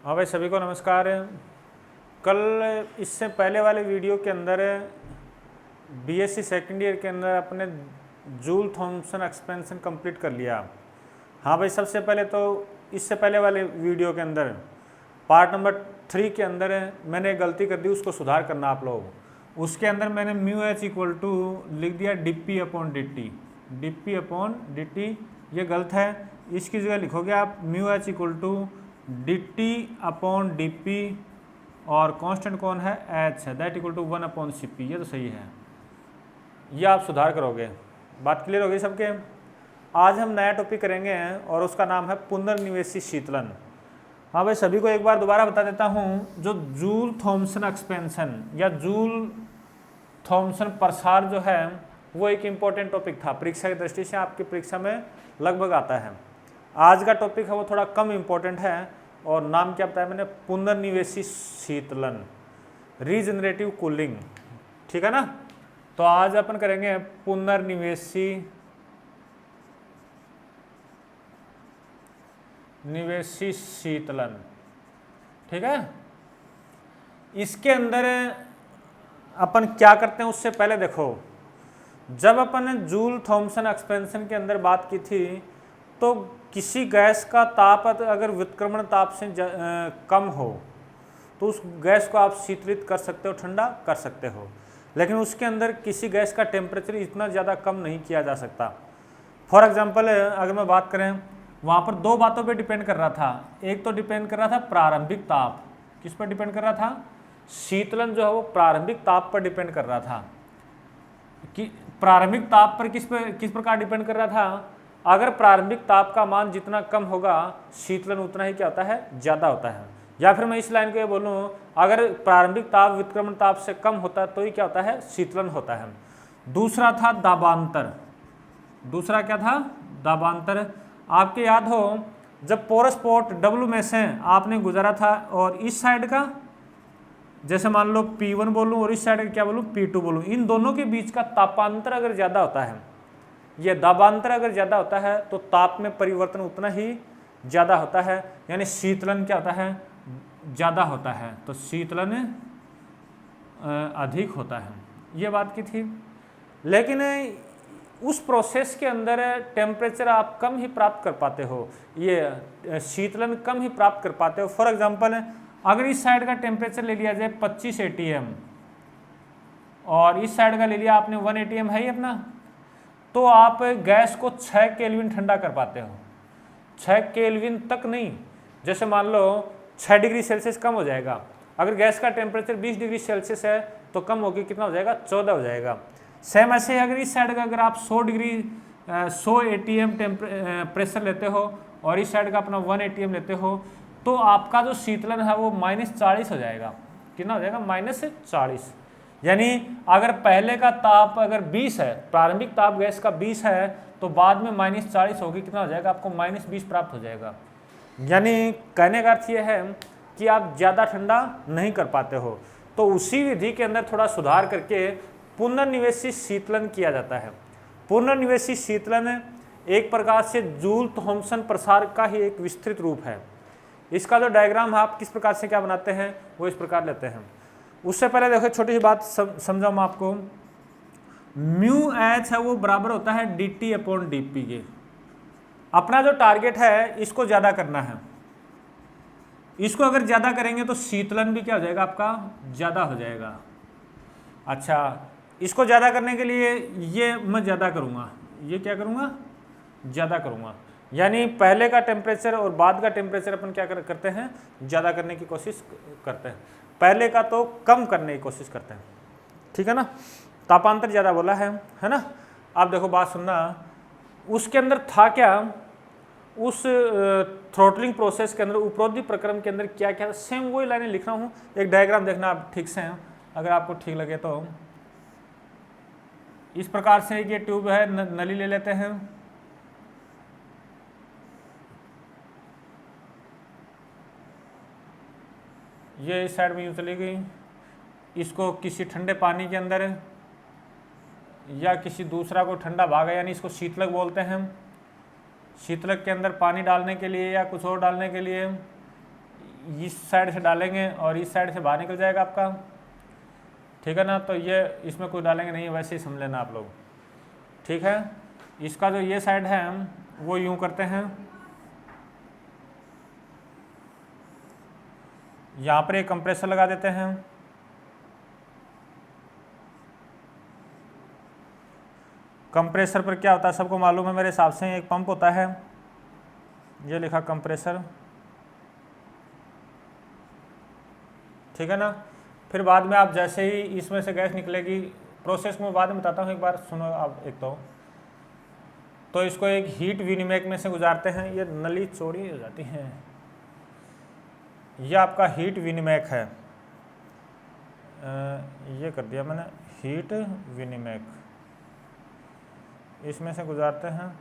हाँ भाई, सभी को नमस्कार। कल इससे पहले वाले वीडियो के अंदर बीएससी सेकेंड ईयर के अंदर अपने जूल थॉमसन एक्सपेंशन कंप्लीट कर लिया। हाँ भाई, सबसे पहले तो इससे पहले वाले वीडियो के अंदर पार्ट नंबर 3 के अंदर मैंने एक गलती कर दी, उसको सुधार करना आप लोग। उसके अंदर मैंने म्यू एच इक्वल टू लिख दिया डी अपॉन डी टी, ये गलत है। इसकी जगह लिखोगे आप mu H equal to D T upon D P और कांस्टेंट कौन है, एच है, that equal to 1 upon C P. ये तो सही है, ये आप सुधार करोगे। बात क्लियर होगी सबके। आज हम नया टॉपिक करेंगे और उसका नाम है पुनर्निवेशी शीतलन। हाँ भाई, सभी को एक बार दोबारा बता देता हूँ, जो जूल थॉमसन एक्सपेंशन या जूल थॉमसन प्रसार जो है वो एक इम्पॉर्टेंट टॉपिक था, परीक्षा की दृष्टि से आपकी परीक्षा में लगभग आता है। आज का टॉपिक है वो थोड़ा कम इम्पोर्टेंट है और नाम क्या बताया मैंने, पुनर्निवेशी शीतलन, रीजनरेटिव कूलिंग। ठीक है ना। तो आज अपन करेंगे पुनर्निवेशी शीतलन। ठीक है। इसके अंदर अपन क्या करते हैं उससे पहले देखो, जब अपन ने जूल थॉमसन एक्सपेंशन के अंदर बात की थी तो किसी गैस का ताप अगर व्युत्क्रमण ताप से कम हो तो उस गैस को आप शीतलित कर सकते हो, ठंडा कर सकते हो। लेकिन उसके अंदर किसी गैस का टेम्परेचर इतना ज़्यादा कम नहीं किया जा सकता। फॉर एग्जांपल अगर मैं बात करें, वहाँ पर दो बातों पे डिपेंड कर रहा था। एक तो डिपेंड कर रहा था प्रारंभिक ताप, किस पर डिपेंड कर रहा था, शीतलन जो है वो प्रारंभिक ताप पर डिपेंड कर रहा था। कि प्रारंभिक ताप पर किस प्रकार डिपेंड कर रहा था, अगर प्रारंभिक ताप का मान जितना कम होगा शीतलन उतना ही क्या होता है, ज़्यादा होता है। या फिर मैं इस लाइन को ये बोलूँ, अगर प्रारंभिक ताप व्युत्क्रमण ताप से कम होता है तो ही क्या होता है, शीतलन होता है। दूसरा था दाबांतर। दूसरा क्या था, दाबांतर। आपके याद हो, जब पोरस पोर्ट डब्ल्यू में से आपने गुजारा था और इस साइड का, जैसे मान लो P1 बोलूँ और इस साइड का क्या बोलूँ, P2 बोलूँ, इन दोनों के बीच का तापांतर अगर ज़्यादा होता है, ये दाबांतर अगर ज़्यादा होता है तो ताप में परिवर्तन उतना ही ज़्यादा होता है, यानी शीतलन क्या होता है, ज़्यादा होता है। तो शीतलन अधिक होता है, ये बात की थी। लेकिन उस प्रोसेस के अंदर टेम्परेचर आप कम ही प्राप्त कर पाते हो, ये शीतलन कम ही प्राप्त कर पाते हो। फॉर एग्जांपल, अगर इस साइड का टेम्परेचर ले लिया जाए 25 ATM और इस साइड का ले लिया आपने 1 ATM है ही अपना, तो आप गैस को 6 केल्विन ठंडा कर पाते हो। 6 केल्विन तक नहीं, जैसे मान लो 6 डिग्री सेल्सियस कम हो जाएगा। अगर गैस का टेम्परेचर 20 डिग्री सेल्सियस है तो कम होगी, कितना हो जाएगा, 14 हो जाएगा। सेम ऐसे अगर इस साइड का अगर आप 100 ATM प्रेशर लेते हो और इस साइड का अपना 1 ATM लेते हो तो आपका जो शीतलन है वो -40 हो जाएगा। कितना हो जाएगा, -40। यानी अगर पहले का ताप अगर 20 है, प्रारंभिक ताप गैस का 20 है, तो बाद में -40 होगी, कितना हो जाएगा, आपको -20 प्राप्त हो जाएगा। यानी कहने का अर्थ यह है कि आप ज़्यादा ठंडा नहीं कर पाते हो। तो उसी विधि के अंदर थोड़ा सुधार करके पुनर्निवेशी शीतलन किया जाता है। पुनर्निवेशी शीतलन एक प्रकार से जूल थॉमसन प्रसार का ही एक विस्तृत रूप है। इसका जो डायग्राम आप किस प्रकार से क्या बनाते हैं वो इस प्रकार लेते हैं। उससे पहले देखो छोटी सी बात समझाऊँ मैं आपको। म्यू एच है वो बराबर होता है D T upon D P के। अपना जो टारगेट है इसको ज़्यादा करना है। इसको अगर ज़्यादा करेंगे तो शीतलन भी क्या हो जाएगा, आपका ज़्यादा हो जाएगा। अच्छा, इसको ज़्यादा करने के लिए ये मैं ज़्यादा करूँगा, ये क्या करूँगा, ज़्यादा करूँगा। यानी पहले का टेम्परेचर और बाद का टेम्परेचर अपन क्या करते हैं, ज़्यादा करने की कोशिश करते हैं। पहले का तो कम करने की कोशिश करते हैं। ठीक है ना। तापांतर ज़्यादा बोला है ना। आप देखो बात सुनना, उसके अंदर था क्या, उस थ्रोटलिंग प्रोसेस के अंदर उपरोक्ति प्रक्रम के अंदर क्या क्या था, सेम वही लाइनें लिख रहा हूँ। एक डायग्राम देखना आप ठीक से, अगर आपको ठीक लगे तो। इस प्रकार से ये ट्यूब है, नली ले लेते हैं। ये इस साइड में यूँ चली गई। इसको किसी ठंडे पानी के अंदर या किसी दूसरा को ठंडा भाग है, यानी इसको शीतलक बोलते हैं। शीतलक के अंदर पानी डालने के लिए या कुछ और डालने के लिए इस साइड से डालेंगे और इस साइड से बाहर निकल जाएगा आपका, ठीक है ना। तो ये इसमें कुछ डालेंगे नहीं, वैसे ही समझ लेना आप लोग, ठीक है। इसका जो ये साइड है वो यूं करते हैं, यहाँ पर एक कंप्रेसर लगा देते हैं, कंप्रेसर पर क्या होता है सबको मालूम है मेरे हिसाब से, एक पंप होता है, ये लिखा कंप्रेसर, ठीक है ना। फिर बाद में आप जैसे ही इसमें से गैस निकलेगी, प्रोसेस में बाद में बताता हूँ, एक बार सुनो आप एक तो इसको एक हीट विनिमयक में से गुजारते हैं, ये नली चौड़ी हो जाती है, यह आपका हीट विनिमयक है, ये कर दिया मैंने, हीट विनिमयक, इसमें से गुजारते हैं,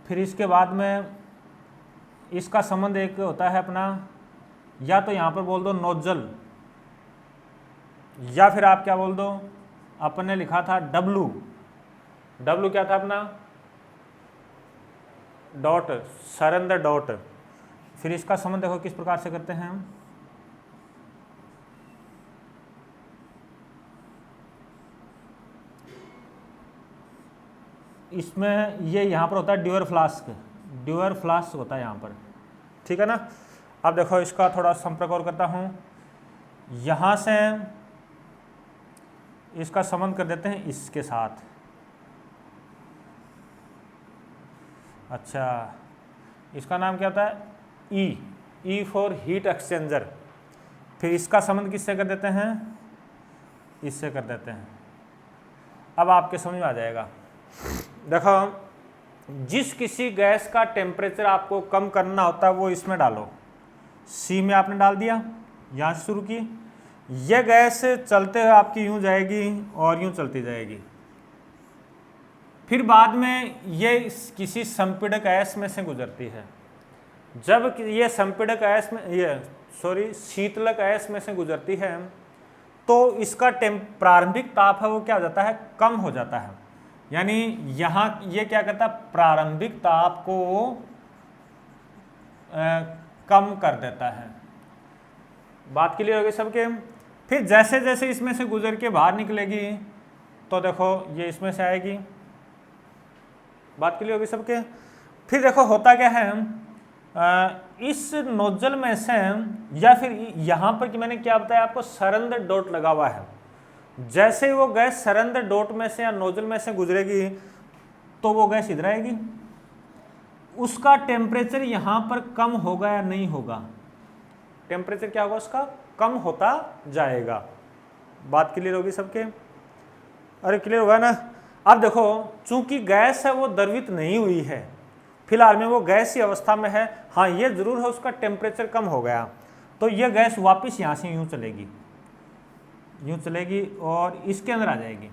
फिर इसके बाद में इसका संबंध एक होता है अपना, या तो यहाँ पर बोल दो नोजल, या फिर आप क्या बोल दो, अपन ने लिखा था डब्लू, डब्लू क्या था अपना, डॉट, सरेंडर डॉट। फिर इसका संबंध देखो किस प्रकार से करते हैं हम, इसमें ये यहाँ पर होता है ड्यूअर फ्लास्क, ड्यूअर फ्लास्क होता है यहाँ पर, ठीक है ना। अब देखो इसका थोड़ा संपर्क और करता हूँ, यहाँ से इसका संबंध कर देते हैं इसके साथ, अच्छा इसका नाम क्या होता है, ई फॉर हीट एक्सचेंजर। फिर इसका संबंध किससे कर देते हैं, इससे कर देते हैं। अब आपके समझ में आ जाएगा। देखो जिस किसी गैस का टेम्परेचर आपको कम करना होता है वो इसमें डालो, सी में आपने डाल दिया, यहाँ से शुरू की, यह गैस चलते हुए आपकी यूँ जाएगी और यूँ चलती जाएगी, फिर बाद में ये किसी संपीड़क गैस में से गुजरती है। जब ये संपीड़क गैस में शीतलक गैस में से गुजरती है तो इसका प्रारंभिक ताप है वो क्या हो जाता है, कम हो जाता है। यानी यहाँ ये क्या करता है, प्रारंभिक ताप को कम कर देता है। बात क्लियर होगी सबके। फिर जैसे जैसे इसमें से गुजर के बाहर निकलेगी तो देखो ये इसमें से आएगी, बात क्लियर होगी सबके। फिर देखो होता क्या है, इस नोजल में से या फिर यहाँ पर कि मैंने क्या बताया आपको, सरेंडर डॉट लगा हुआ है, जैसे ही वो गैस सरेंडर डॉट में से या नोजल में से गुजरेगी तो वो गैस इधर आएगी, उसका टेम्परेचर यहाँ पर कम होगा या नहीं होगा, टेम्परेचर क्या होगा उसका, कम होता जाएगा। बात क्लियर होगी सबके, अरे क्लियर होगा ना। अब देखो चूंकि गैस है वो द्रवित नहीं हुई है, फिलहाल में वो गैस की अवस्था में है, हाँ ये जरूर है उसका टेम्परेचर कम हो गया, तो ये गैस वापस यहाँ से यूँ चलेगी, यूँ चलेगी और इसके अंदर आ जाएगी।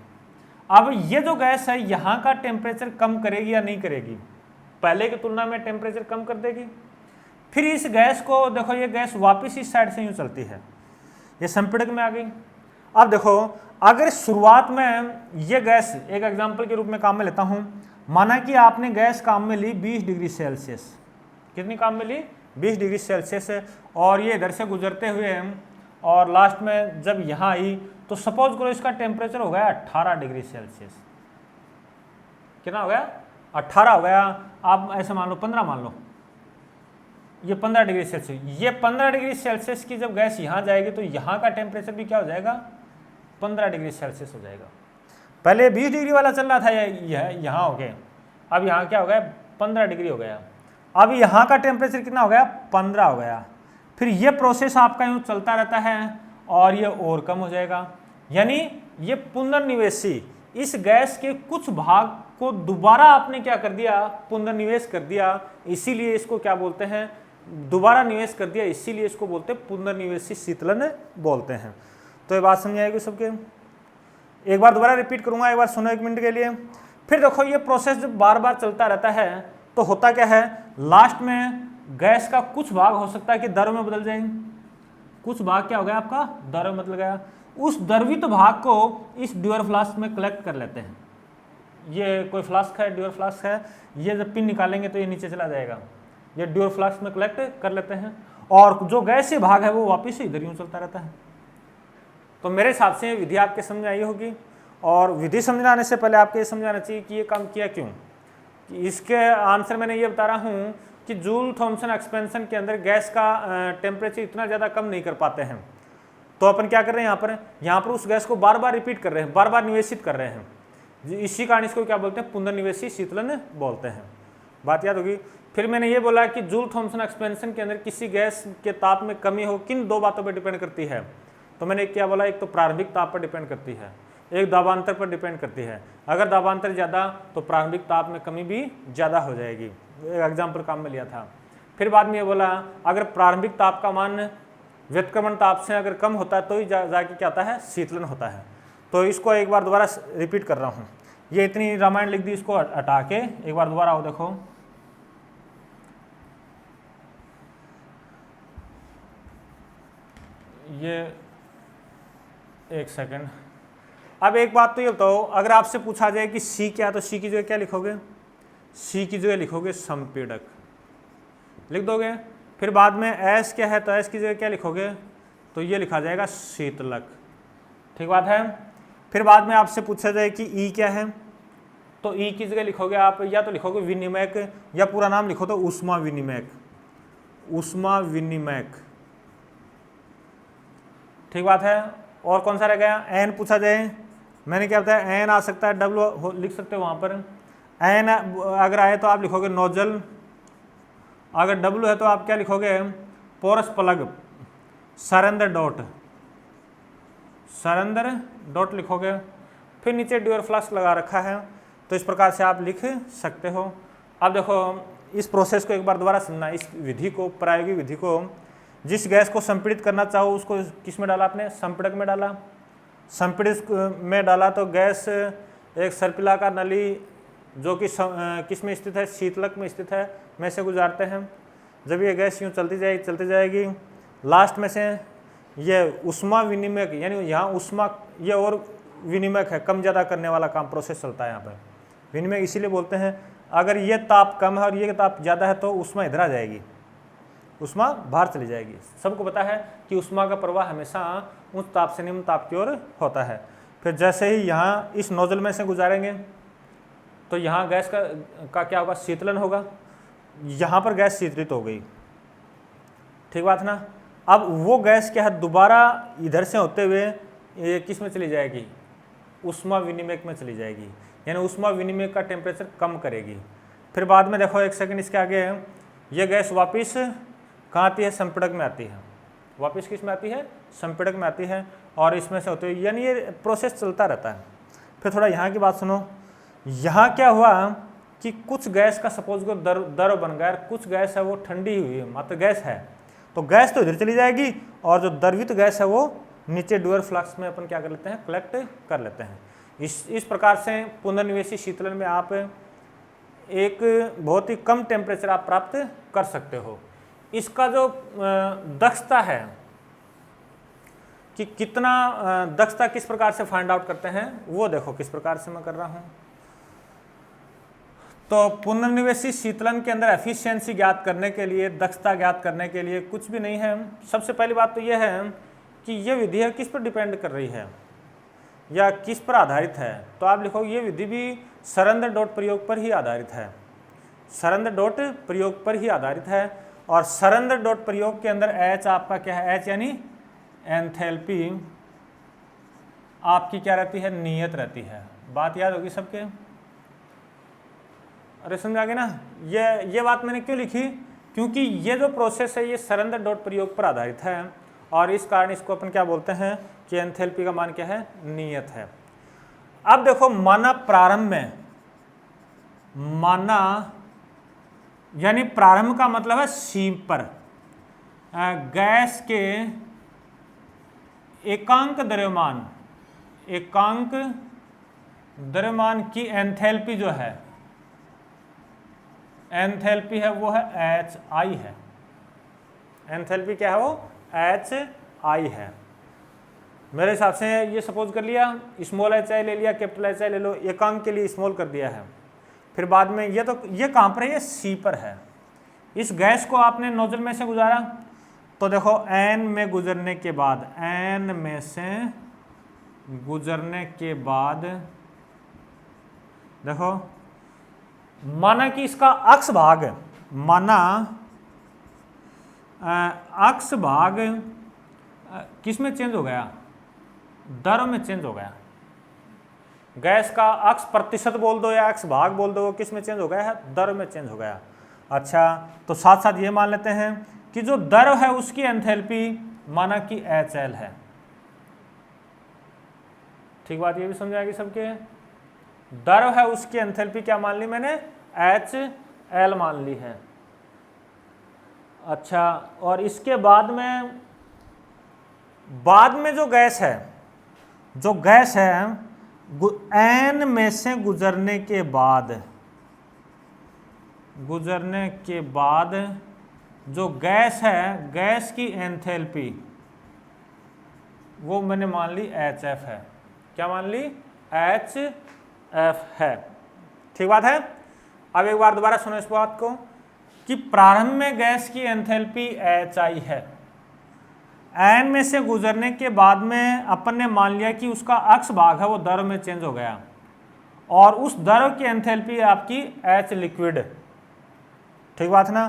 अब ये जो गैस है यहाँ का टेम्परेचर कम करेगी या नहीं करेगी, पहले की तुलना में टेम्परेचर कम कर देगी। फिर इस गैस को देखो, ये गैस वापस इस साइड से यूँ चलती है, ये संपीड़क में आ गई। अब देखो अगर शुरुआत में ये गैस, एक एग्जांपल के रूप में काम में लेता हूँ, माना कि आपने गैस काम में ली 20 डिग्री सेल्सियस, कितनी काम में ली 20 डिग्री सेल्सियस, और ये इधर से गुजरते हुए और लास्ट में जब यहाँ आई तो सपोज करो इसका टेम्परेचर हो गया 18 डिग्री सेल्सियस, कितना हो गया 18 हो गया। आप ऐसे मान लो 15 मान लो, ये 15 डिग्री सेल्सियस, ये 15 डिग्री सेल्सियस की जब गैस यहाँ जाएगी तो यहाँ का टेम्परेचर भी क्या हो जाएगा, 15 डिग्री सेल्सियस हो जाएगा। पहले 20 डिग्री वाला चल रहा था, यहाँ हो गया, अब यहाँ क्या हो गया 15 डिग्री हो गया। अब यहाँ का टेम्परेचर कितना हो गया 15 हो गया। फिर ये प्रोसेस आपका यूँ चलता रहता है और ये और कम हो जाएगा, यानी ये पुनर्निवेशी, इस गैस के कुछ भाग को दोबारा आपने क्या कर दिया, पुनर्निवेश कर दिया, इसीलिए इसको क्या बोलते हैं, दोबारा निवेश कर दिया, इसीलिए इसको बोलते हैं पुनर्निवेशी शीतलन बोलते हैं। तो ये बात समझ आएगी सबके। एक बार दोबारा रिपीट करूंगा, एक बार सुनो 1 मिनट के लिए। फिर देखो ये प्रोसेस जब बार बार चलता रहता है तो होता क्या है, लास्ट में गैस का कुछ भाग हो सकता है कि दर में बदल जाए, कुछ भाग क्या हो गया आपका द्रव मत गया, उस द्रवित भाग को इस ड्यूअर फ्लास्क में कलेक्ट कर लेते हैं। ये कोई फ्लास्क है, ड्यूअर फ्लास्क है, ये जब पिन निकालेंगे तो ये नीचे चला जाएगा, ये ड्यूअर फ्लास्क में कलेक्ट कर लेते हैं और जो गैसीय भाग है वो वापस इधर यूँ चलता रहता है। तो मेरे हिसाब से विधि आपके समझ आई होगी, और विधि समझाने से पहले आपको ये समझाना चाहिए कि ये काम किया क्यों। इसके आंसर मैंने ये बता रहा हूँ कि जूल थॉमसन एक्सपेंशन के अंदर गैस का टेम्परेचर इतना ज़्यादा कम नहीं कर पाते हैं, तो अपन क्या कर रहे हैं यहाँ पर उस गैस को बार बार रिपीट कर रहे हैं, बार बार निवेशित कर रहे हैं। इसी कारण इसको क्या बोलते हैं, पुनर्निवेशी शीतलन बोलते हैं। बात याद होगी। फिर मैंने ये बोला कि जूल थॉमसन एक्सपेंशन के अंदर किसी गैस के ताप में कमी हो किन दो बातों पर डिपेंड करती है, तो मैंने क्या बोला, एक तो प्रारंभिक ताप पर डिपेंड करती है, एक दाबांतर पर डिपेंड करती है। अगर दाबांतर ज़्यादा तो प्रारंभिक ताप में कमी भी ज़्यादा हो जाएगी, एक एग्जाम्पल काम में लिया था। फिर बाद में ये बोला अगर प्रारंभिक ताप का मान व्युत्क्रमण ताप से अगर कम होता है तो ही जाके क्या होता है, शीतलन होता है। तो इसको एक बार दोबारा रिपीट कर रहा हूँ, ये इतनी रामायण लिख दी, इसको हटा के एक बार दोबारा आओ देखो। ये एक सेकंड। अब एक बात तो ये बताओ, अगर आपसे पूछा जाए कि सी क्या है तो सी की जगह क्या लिखोगे, सी की जगह लिखोगे संपीड़क, लिख दोगे। फिर बाद में एस क्या है तो एस की जगह क्या लिखोगे, तो ये लिखा जाएगा शीतलक, ठीक बात है। फिर बाद में आपसे पूछा जाए कि ई क्या है, तो ई की जगह लिखोगे आप, या तो लिखोगे विनिमयक, या पूरा नाम लिखो तो ऊष्मा विनिमयक, ऊष्मा विनिमयक, ठीक बात है। और कौन सा रह गया, एन पूछा जाए, मैंने क्या बताया, एन आ सकता है, डब्ल्यू लिख सकते हो वहाँ पर। एन अगर आए तो आप लिखोगे नोजल, अगर डब्ल्यू है तो आप क्या लिखोगे, porous plug, Surender dot, Surender dot लिखोगे। फिर नीचे ड्यूअर फ्लास्क लगा रखा है, तो इस प्रकार से आप लिख सकते हो। अब देखो इस प्रोसेस को एक बार दोबारा समझना, इस विधि को, प्रायोगिक विधि को। जिस गैस को संपीड़ित करना चाहो उसको किस में डाला आपने, संपीड़क में डाला। संपीड़ित में डाला तो गैस एक सर्पिलाकार नली जो कि किस में स्थित है, शीतलक में स्थित है, में से गुजारते हैं। जब ये गैस यूँ चलती जाएगी, लास्ट में से ये ऊष्मा विनिमयक, यानी यहाँ ऊष्मा ये और विनिमयक है, कम ज़्यादा करने वाला काम प्रोसेस चलता है यहाँ पर। विनिमय इसीलिए बोलते हैं, अगर ये ताप कम है और ये ताप ज़्यादा है तो ऊष्मा इधर आ जाएगी, ऊष्मा बाहर चली जाएगी। सबको पता है कि ऊष्मा का प्रवाह हमेशा उच्च ताप से निम्न ताप की ओर होता है। फिर जैसे ही यहाँ इस नोजल में से गुजारेंगे तो यहाँ गैस का क्या होगा, शीतलन होगा। यहाँ पर गैस शीतलित हो गई, ठीक बात ना। अब वो गैस क्या है, दोबारा इधर से होते हुए ये किस में चली जाएगी, ऊष्मा विनिमयक में चली जाएगी, यानी ऊष्मा विनिमयक का टेम्परेचर कम करेगी। फिर बाद में देखो एक सेकंड इसके आगे, ये गैस वापस कहाँ आती है, संपीड़क में आती है, वापस किस में आती है, संपीड़क में आती है, और इसमें से होते हुए, यानी ये प्रोसेस चलता रहता है। फिर थोड़ा यहाँ की बात सुनो, यहाँ क्या हुआ कि कुछ गैस का सपोज को द्रव बन गया, कुछ गैस है वो ठंडी हुई है, मात्र गैस है, तो गैस तो इधर चली जाएगी, और जो द्रवित गैस है वो नीचे ड्यूअर फ्लास्क में अपन क्या कर लेते हैं, कलेक्ट कर लेते हैं। इस प्रकार से पुनर्निवेशी शीतलन में आप एक बहुत ही कम टेम्परेचर आप प्राप्त कर सकते हो। इसका जो दक्षता है कि कितना दक्षता किस प्रकार से फाइंड आउट करते हैं, वो देखो किस प्रकार से मैं कर रहा हूँ। तो पुनर्निवेशी शीतलन के अंदर एफिशिएंसी ज्ञात करने के लिए, दक्षता ज्ञात करने के लिए कुछ भी नहीं है। सबसे पहली बात तो यह है कि ये विधि किस पर डिपेंड कर रही है या किस पर आधारित है, तो आप लिखो ये विधि भी सरेंदर डॉट प्रयोग पर ही आधारित है, सरेंदर डॉट प्रयोग पर ही आधारित है। और सरेंदर डॉट प्रयोग के अंदर एच आपका क्या है, एच यानी एंथैल्पी आपकी क्या रहती है, नियत रहती है। बात याद होगी सबके, अरे समझ आ गया ना। ये बात मैंने क्यों लिखी, क्योंकि ये जो प्रोसेस है ये सरेंदर डॉट प्रयोग पर आधारित है, और इस कारण इसको अपन क्या बोलते हैं कि एंथैल्पी का मान क्या है, नियत है। अब देखो माना प्रारंभ में, माना यानी प्रारंभ का मतलब है सी पर गैस के एकांक द्रव्यमान की एंथैल्पी जो है, एंथैल्पी है वो है HI है, एंथैल्पी क्या है वो HI आई है। मेरे हिसाब से ये सपोज कर लिया, स्मॉल एच आई ले लिया, कैपिटल एच आई ले लो, एकांक के लिए स्मॉल कर दिया है। फिर बाद में ये तो ये कहाँ पर है, ये सी पर है। इस गैस को आपने नोजल में से गुजारा, तो देखो एन में गुजरने के बाद, एन में से गुजरने के बाद देखो, माना कि इसका अक्ष भाग, माना अक्ष भाग किस में चेंज हो गया, दर में चेंज हो गया। गैस का अक्ष प्रतिशत बोल दो या अक्ष भाग बोल दो, किस में चेंज हो गया है, दर में चेंज हो गया। अच्छा, तो साथ साथ ये मान लेते हैं कि जो दर है उसकी एंथैल्पी माना कि HL है। ठीक बात, ये भी समझ आएगी सबके। दर है उसकी एंथैल्पी क्या मान ली मैंने, HL मान ली है। अच्छा, और इसके बाद में जो गैस है, एन में से गुजरने के बाद जो गैस है, गैस की एंथैल्पी वो मैंने मान ली HF है। क्या मान ली, HF है। ठीक बात है। अब एक बार दोबारा सुनो इस बात को कि प्रारंभ में गैस की एंथैल्पी HI है, एन में से गुजरने के बाद में अपन ने मान लिया कि उसका अक्ष भाग है वो दर में चेंज हो गया, और उस दर की एंथैल्पी आपकी H लिक्विड। ठीक बात ना।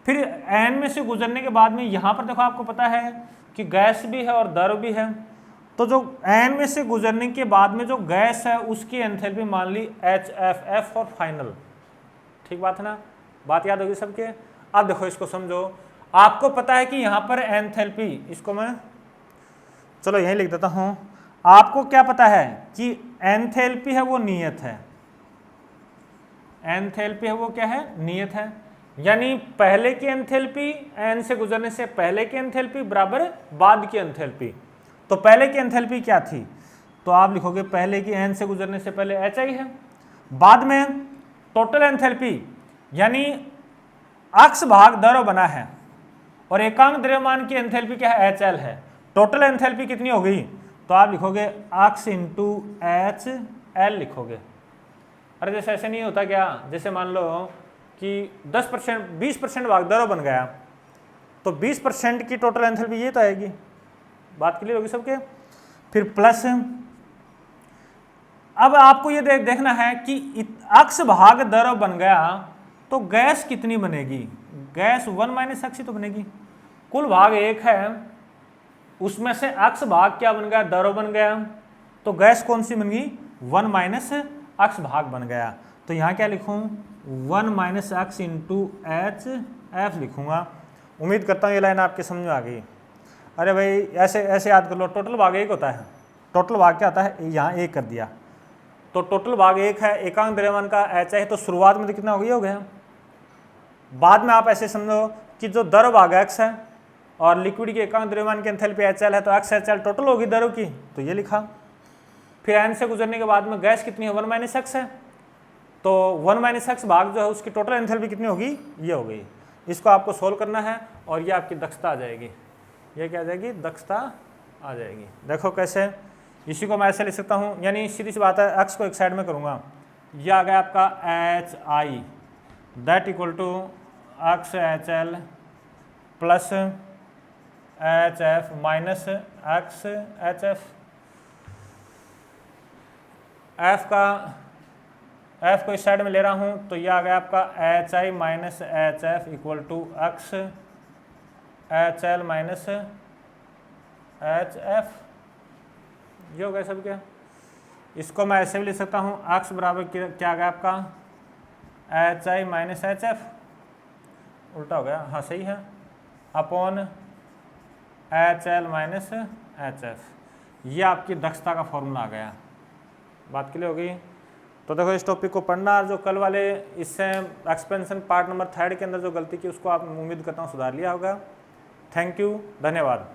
फिर एन में से गुजरने के बाद में यहाँ पर देखो आपको पता है कि गैस भी है और दर भी है, तो जो एन में से गुजरने के बाद में जो गैस है उसकी एंथैल्पी मान ली HFF और फाइनल। ठीक बात है ना, बात याद होगी सबके। अब देखो इसको समझो, आपको पता है कि यहाँ पर एंथैल्पी, इसको मैं चलो यहीं लिख देता हूँ। आपको क्या पता है कि एंथैल्पी है वो नियत है, एंथैल्पी है वो क्या है, नियत है। यानी पहले की एंथैल्पी, एन से गुजरने से पहले की एंथैल्पी बराबर बाद की एंथैल्पी। तो पहले की एंथैल्पी क्या थी, तो आप लिखोगे पहले की एन से गुजरने से पहले HI है। बाद में टोटल एंथैल्पी यानी अक्ष भाग दर बना है और एकांक द्रव्यमान की एंथैल्पी क्या है, HL है। टोटल एंथैल्पी कितनी हो गई, तो आप लिखोगे अक्ष इंटू HL लिखोगे। अरे जैसे ऐसे नहीं होता क्या, जैसे मान लो कि 10% 20% भाग दर बन गया, तो 20% की टोटल एंथैल्पी ये तो आएगी। बात क्लियर होगी सबके। फिर प्लस, अब आपको ये देखना है कि अक्ष भाग दर बन गया तो गैस कितनी बनेगी, गैस 1 माइनस अक्ष तो बनेगी। कुल भाग 1 है, उसमें से अक्ष भाग क्या बन गया, दर बन गया, तो गैस कौन सी बन गई, 1 माइनस अक्ष भाग बन गया। तो यहाँ क्या लिखूँ, 1 माइनस अक्ष इंटू HF लिखूँगा। उम्मीद करता हूँ ये लाइन आपके समझ में आ गई। अरे भाई ऐसे याद कर लो, टोटल भाग 1 होता है। टोटल भाग क्या होता है, यहाँ 1 कर दिया, तो टोटल भाग 1 है, एकांक द्रव्यमान का HI है, तो शुरुआत में तो कितना हो गया। बाद में आप ऐसे समझो कि जो दर भाग X है और लिक्विड की एकांक द्रव्यमान की एंथैल्पी HL है, तो X HL टोटल होगी दरों की, तो ये लिखा। फिर एन से गुजरने के बाद में गैस कितनी है, 1 माइनस एक्स है, तो 1 माइनस एक्स भाग जो है उसकी टोटल एंथैल्पी कितनी होगी, ये हो गई। इसको आपको सोल्व करना है और ये आपकी दक्षता आ जाएगी। ये क्या आ जाएगी, दक्षता आ जाएगी। देखो कैसे, इसी को मैं ऐसे लिख सकता हूँ, यानी सीधी सी बात है, एक्स को एक साइड में करूँगा, ये आ गया आपका H I that equal to X H L plus H F minus X H F. F को इस साइड में ले रहा हूँ तो ये आ गया आपका H I minus H F equal to X H L minus H F. ये हो गया सब क्या। इसको मैं ऐसे भी लिख सकता हूँ, एक्स बराबर क्या आ गया आपका H I minus H F, उल्टा हो गया, हाँ सही है, upon H L minus H F. ये आपकी दक्षता का फॉर्मूला आ गया। बात क्लियर हो गई। तो देखो इस टॉपिक को पढ़ना, जो कल वाले इससे एक्सपेंशन पार्ट नंबर 3 के अंदर जो गलती की उसको आप उम्मीद करता हूँ सुधार लिया होगा। थैंक यू, धन्यवाद।